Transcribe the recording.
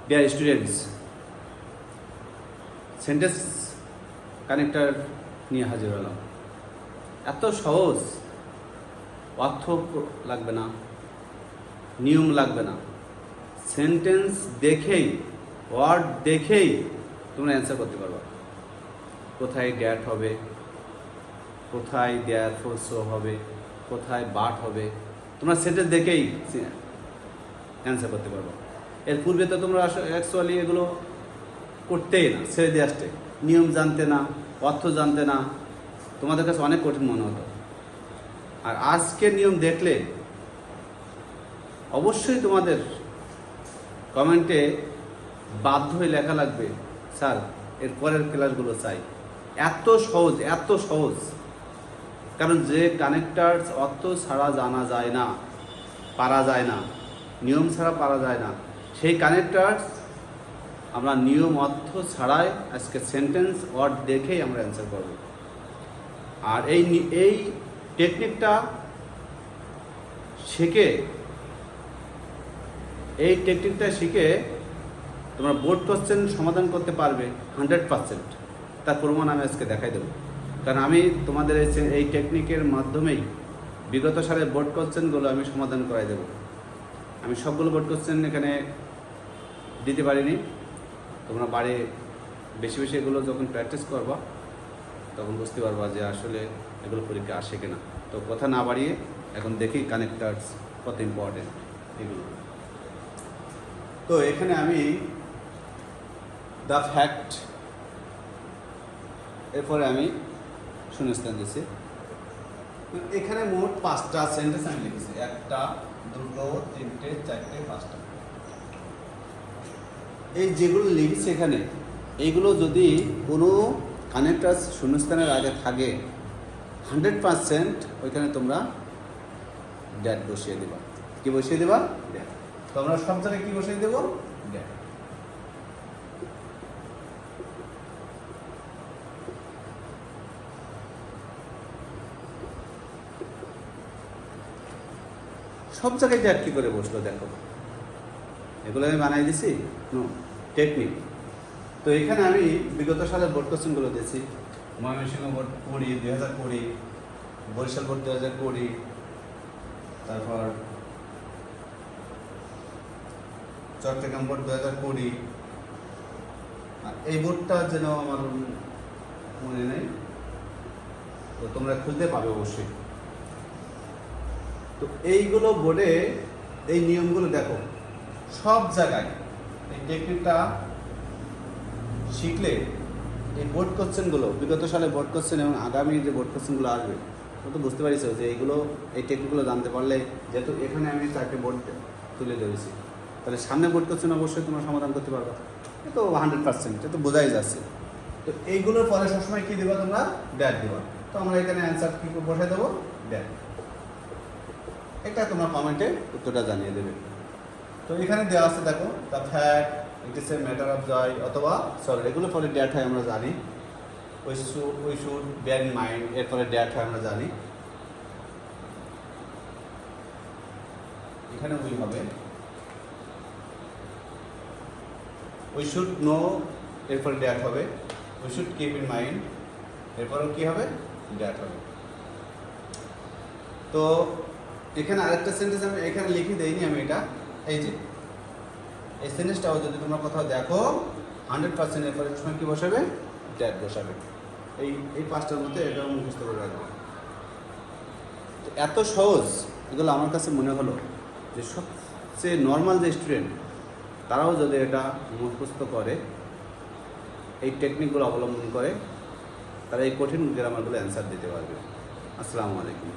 Dear students, sentence connector নিয়ে হাজির হলাম। এত সহজ, অর্থ লাগবে না, নিয়ম লাগবে না, সেন্টেন্স দেখেই, ওয়ার্ড দেখেই তোমরা অ্যান্সার করতে পারবে। কোথায় ড্যাট হবে, কোথায় দেয়ার ফোরসো হবে, কোথায় বাট হবে, তোমরা সেন্টেন্স দেখেই অ্যান্সার করতে পারবো। এর পূর্বে তো তোমরা অ্যাকচুয়ালি এগুলো করতেই না, ছেড়ে দিয়ে আসতে, নিয়ম জানতে না, অর্থ জানতে না, তোমাদের কাছে অনেক কঠিন মনে হতো। আর আজকে নিয়ম দেখলে অবশ্যই তোমাদের কমেন্টে বাধ্য হয়ে লেখা লাগবে, স্যার এর পরের ক্লাসগুলো চাই। এত সহজ, এত সহজ। কারণ যে কানেক্টার্স অর্থ ছাড়া জানা যায় না, পারা যায় না, নিয়ম ছাড়া পারা যায় না, সেই কানেক্টার্স আমরা নিয়ম অর্থ ছাড়াই আজকে সেন্টেন্স ওয়ার্ড দেখেই আমরা অ্যান্সার করব। আর এই টেকনিকটা শিখে তোমরা বোর্ড কোশ্চেন সমাধান করতে পারবে 100%। তার প্রমাণ আমি আজকে দেখাই দেবো। কারণ আমি তোমাদের এই টেকনিকের মাধ্যমেই বিগত সালের বোর্ড কোশ্চেনগুলো আমি সমাধান করাই দেব। আমি সবগুলো বোর্ড কোশ্চেন এখানে দিতে পারিনি। তোমরা বাড়ি বেশি বেশি এগুলো যখন প্র্যাকটিস করবা তখন বুঝতে পারবা যে আসলে এগুলো পরীক্ষা আসে কিনা। তো কথা না বাড়িয়ে এখন দেখি কানেক্টার্স কত ইম্পর্টেন্ট এগুলো। তো এখানে আমি দ্য ফ্যাক্ট, এরপরে আমি শূন্যস্থান দিচ্ছি। এখানে মোট 5টা সেন্টেন্স আমি লিখেছি, 1টা 2টো 3টে 4টে 5টা। এই যেগুলো লিখেছি এখানে, এইগুলো যদি কোনো কানেক্টার শূন্যস্থানের আগে থাকে 100% ওইখানে তোমরা ড্যাট বসিয়ে দেবা। কি বসিয়ে দেবা? ড্যাট। তোমরা সব জায়গায় কি বসিয়ে দেবো? ড্যাট। সব জায়গায় ড্যাট কী করে বসলো দেখো, এগুলো আমি বানাই দিছি টেকনিক। তো এখানে আমি বিগত সালের বোর্ড কোশ্চেনগুলো দিয়েছি। ময়মনসিংহ বোর্ড 2020, বরিশাল বোর্ড 2020, তারপর চট্টগ্রাম বোর্ড 2020। এই বোর্ডটা যেন আমার মনে নেই, তো তোমরা খুঁজতে পাবে অবশ্যই। তো এইগুলো বোর্ডে এই নিয়মগুলো দেখো সব জায়গায়। এই টেকনিকটা শিখলে এই বোর্ড কোশ্চেনগুলো, বিগত সালে বোর্ড কোশ্চেন এবং আগামী যে বোর্ড কোশ্চেনগুলো আসবে, তো বুঝতে পারিস যে এইগুলো, এই টেকনিকগুলো জানতে পারলে, যেহেতু এখানে আমি 4টে বোর্ড তুলে ধরেছি, তাহলে সামনে বোর্ড কোশ্চেন অবশ্যই তোমরা সমাধান করতে পারবে। তো 100%, এটা তো বোঝাই যাচ্ছে। তো এইগুলোর পরে সবসময় কী দেবা তোমরা? ড্যাট দেবা। তো আমরা এখানে অ্যান্সার কী বসে দেবো? ড্যাট। এটা তোমরা কমেন্টে উত্তরটা জানিয়ে দেবে। তো এখানে দেওয়া আছে দেখো, the fact, it is a matter of joy, অথবা সরি, এগুলো পরে ড্যাট হয় আমরা জানি। We should bear in mind, এরপরে ড্যাট হয় আমরা জানি। এখানে উই হবে, উই শুড নো, এরপরে ড্যাট হবে। We should keep in mind, এরপরেও কী হবে? ড্যাট হবে। তো এখানে আরেকটা সেন্টেন্স আমি এখানে লিখে দেইনি আমি, এটা এই যে এই সেন্টেন্সটাও যদি তোমরা কোথাও দেখো 100% এরপরে সময় কী বসাবে? ড্যাট বসাবে। এই 5টার মধ্যে এটাও মুখস্থ করে রাখবে। তো এত সহজ এগুলো আমার কাছে মনে হলো যে সবচেয়ে নর্মাল যে স্টুডেন্ট তারাও যদি এটা মুখস্থ করে, এই টেকনিকগুলো অবলম্বন করে, তারা এই কঠিন গ্রামারগুলো অ্যান্সার দিতে পারবে। আসসালামু আলাইকুম।